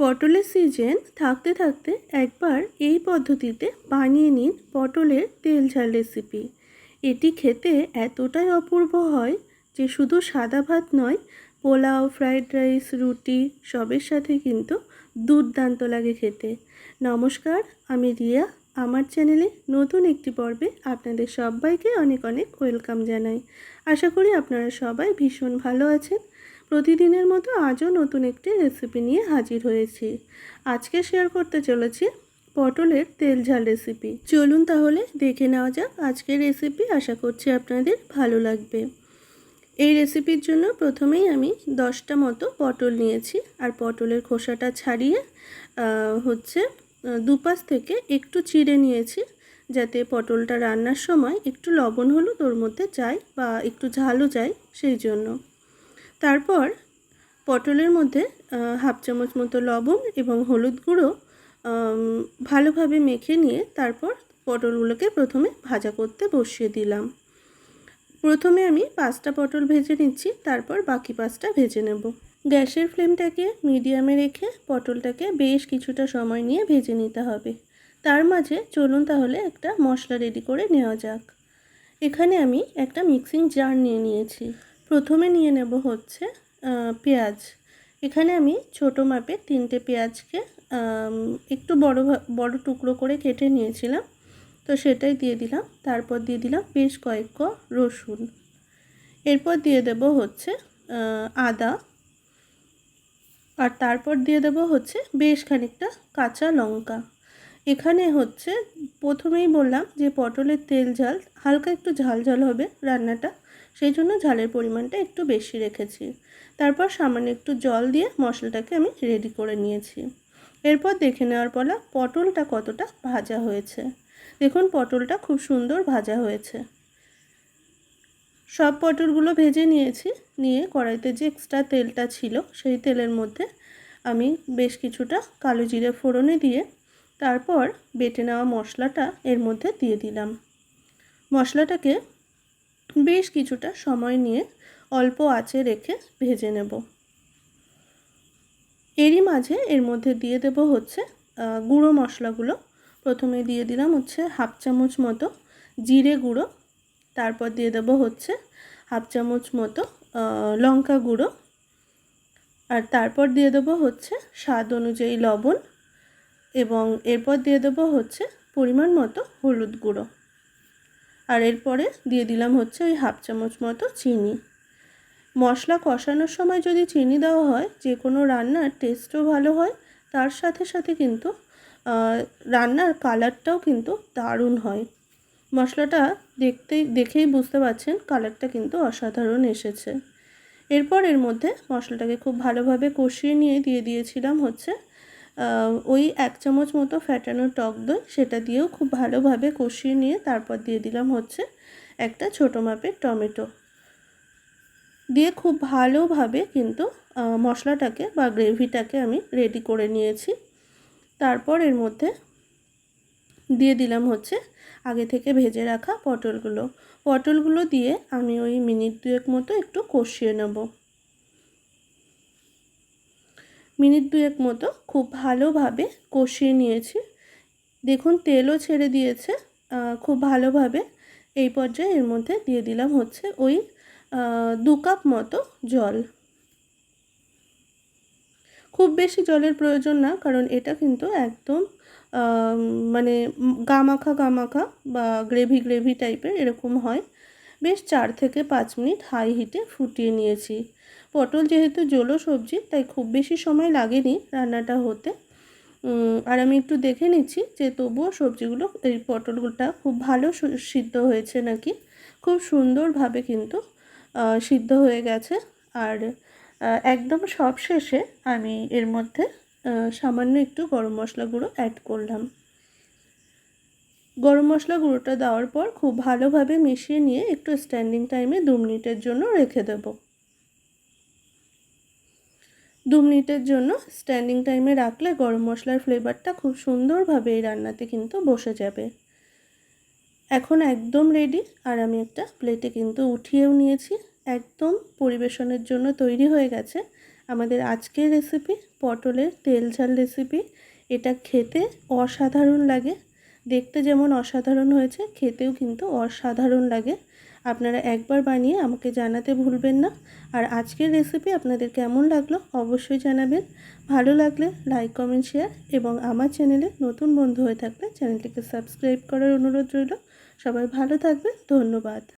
পটলের সিজন থাকতে থাকতে একবার এই পদ্ধতিতে বানিয়ে নিন পটলের তেল ঝাল রেসিপি। এটি খেতে এতটাই অপূর্ব হয় যে শুধু সাদা ভাত নয়, পোলাও, ফ্রাইড রাইস, রুটি সবের সাথে কিন্তু দুর্দান্ত লাগে খেতে। নমস্কার, আমি রিয়া। আমার চ্যানেলে নতুন একটি পর্বে আপনাদের সবাইকে অনেক অনেক ওয়েলকাম জানাই। আশা করি আপনারা সবাই ভীষণ ভালো আছেন। প্রতিদিনের মতো আজও নতুন একটি রেসিপি নিয়ে হাজির হয়েছি। আজকে শেয়ার করতে চলেছি পটলের তেল ঝাল রেসিপি। চলুন তাহলে দেখে নেওয়া যাক আজকের রেসিপি। আশা করছি আপনাদের ভালো লাগবে। এই রেসিপির জন্য প্রথমেই আমি 10টা মতো পটল নিয়েছি, আর পটলের খোসাটা ছাড়িয়ে দুপাশ থেকে একটু চিড়ে নিয়েছি, যাতে পটলটা রান্নার সময় একটু লবণ হলুদ ওর মধ্যে যায় বা একটু ঝালও যায় সেই জন্য। তারপর পটলের মধ্যে হাফ চামচ মতো লবণ এবং হলুদ গুঁড়ো ভালোভাবে মেখে নিয়ে তারপর পটলগুলোকে প্রথমে ভাজা করতে বসিয়ে দিলাম। প্রথমে আমি 5টা পটল ভেজে নিচ্ছি, তারপর বাকি 5টা ভেজে নেব। গ্যাসের ফ্লেমটাকে মিডিয়ামে রেখে পটলটাকে বেশ কিছুটা সময় নিয়ে ভেজে নিতে হবে। তার মাঝে চলুন তাহলে একটা মশলা রেডি করে নেওয়া যাক। এখানে আমি একটা মিক্সিং জার নিয়ে নিয়েছি। প্রথমে নিয়ে নেব পেঁয়াজ। এখানে আমি ছোটো মাপে 3টে পেঁয়াজকে একটু বড় টুকরো করে কেটে নিয়েছিলাম, তো সেটাই দিয়ে দিলাম। তারপর দিয়ে দিলাম বেশ কয়েক কোয়া রসুন। এরপর দিয়ে দেব আদা, আর তারপর দিয়ে দেব বেশ খানিকটা কাঁচা লঙ্কা। এখানে প্রথমেই বললাম যে পটলের তেল ঝাল, হালকা একটু ঝাল ঝাল হবে রান্নাটা, সেই জন্য ঝালের পরিমাণটা একটু বেশি রেখেছি। তারপর সামান্য একটু জল দিয়ে মশলাটাকে আমি রেডি করে নিয়েছি। এরপর দেখে নেওয়ার পালা পটলটা কতটা ভাজা হয়েছে। দেখুন পটলটা খুব সুন্দর ভাজা হয়েছে। সব পটলগুলো ভেজে নিয়েছি। নিয়ে কড়াইতে যে এক্সট্রা তেলটা ছিল সেই তেলের মধ্যে আমি বেশ কিছুটা কালো জিরে ফোড়নে দিয়ে তারপর বেটে নেওয়া মশলাটা এর মধ্যে দিয়ে দিলাম। মশলাটাকে বেশ কিছুটা সময় নিয়ে অল্প আঁচে রেখে ভেজে নেব। এরই মাঝে এর মধ্যে দিয়ে দেব গুঁড়ো মশলাগুলো। প্রথমে দিয়ে দিলাম হাফ চামচ মতো জিরে গুঁড়ো, তারপর দিয়ে দেব হাফ চামচ মতো লঙ্কা গুঁড়ো, আর তারপর দিয়ে দেব স্বাদ অনুযায়ী লবণ, এবং এরপর দিয়ে দেব পরিমাণ মতো হলুদ গুঁড়ো, আর এরপরে দিয়ে দিলাম ওই হাফ চামচ মতো চিনি। মশলা কষানোর সময় যদি চিনি দেওয়া হয় যে কোনো রান্নার টেস্টও ভালো হয়, তার সাথে সাথে কিন্তু রান্নার কালারটাও কিন্তু দারুণ হয়। মশলাটা দেখেই বুঝতে পারছেন কালারটা কিন্তু অসাধারণ এসেছে। এরপর এর মধ্যে মশলাটাকে খুব ভালোভাবে কষিয়ে নিয়ে দিয়ে দিয়েছিলাম ওই 1 চামচ মতো ফ্যাটানো টক দই, সেটা দিয়েও খুব ভালোভাবে কষিয়ে নিয়ে তারপর দিয়ে দিলাম একটা ছোটো মাপের টমেটো দিয়ে খুব ভালোভাবে কিন্তু মশলাটাকে বা গ্রেভিটাকে আমি রেডি করে নিয়েছি। তারপর এর মধ্যে দিয়ে দিলাম আগে থেকে ভেজে রাখা পটলগুলো দিয়ে আমি ওই মিনিট 2 মতো একটু কষিয়ে নেব। মিনিট 2 মতো খুব ভালোভাবে কষিয়ে নিয়েছি। দেখুন তেলও ছেড়ে দিয়েছে খুব ভালোভাবে। এই পর্যায়ে এর মধ্যে দিয়ে দিলাম ওই 2 কাপ মতো জল। খুব বেশি জলের প্রয়োজন না, কারণ এটা কিন্তু একদম মানে গামাখা বা গ্রেভি টাইপের এরকম হয়। বেশ 4 থেকে 5 মিনিট হাই হিটে ফুটিয়ে নিয়েছি। পটল যেহেতু জলো সবজি, তাই খুব বেশি সময় লাগেনি রান্নাটা হতে। আর আমি একটু দেখে নিচ্ছি যে তবুও সবজিগুলো, এই পটলগুলোটা খুব ভালো সিদ্ধ হয়েছে নাকি। খুব সুন্দরভাবে কিন্তু সিদ্ধ হয়ে গেছে। আর একদম সবশেষে আমি এর মধ্যে সামান্য একটু গরম মশলা গুঁড়ো অ্যাড করলাম। গরম মশলা গুঁড়োটা দেওয়ার পর খুব ভালোভাবে মিশিয়ে নিয়ে একটু স্ট্যান্ডিং টাইমে 2 মিনিটের জন্য রেখে দেব। 2 মিনিটের জন্য স্ট্যান্ডিং টাইমে রাখলে গরম মশলার ফ্লেভারটা খুব সুন্দরভাবে এই রান্নাতে কিন্তু বসে যাবে। এখন একদম রেডি, আর আমি একটা প্লেটে কিন্তু উঠিয়েও নিয়েছি। একদম পরিবেশনের জন্য তৈরি হয়ে গেছে আমাদের আজকের রেসিপি পটলের তেল ঝাল রেসিপি। এটা খেতে অসাধারণ লাগে, দেখতে যেমন অসাধারণ হয়েছে খেতেও কিন্তু অসাধারণ লাগে। আপনারা একবার বানিয়ে আমাকে জানাতে ভুলবেন না। আর আজকের রেসিপি আপনাদের কেমন লাগলো অবশ্যই জানাবেন। ভালো লাগলে লাইক কমেন্ট শেয়ার এবং আমার চ্যানেলে নতুন বন্ধু হয়ে থাকলে চ্যানেলটিকে সাবস্ক্রাইব করার অনুরোধ রইল। সবাই ভালো থাকবেন, ধন্যবাদ।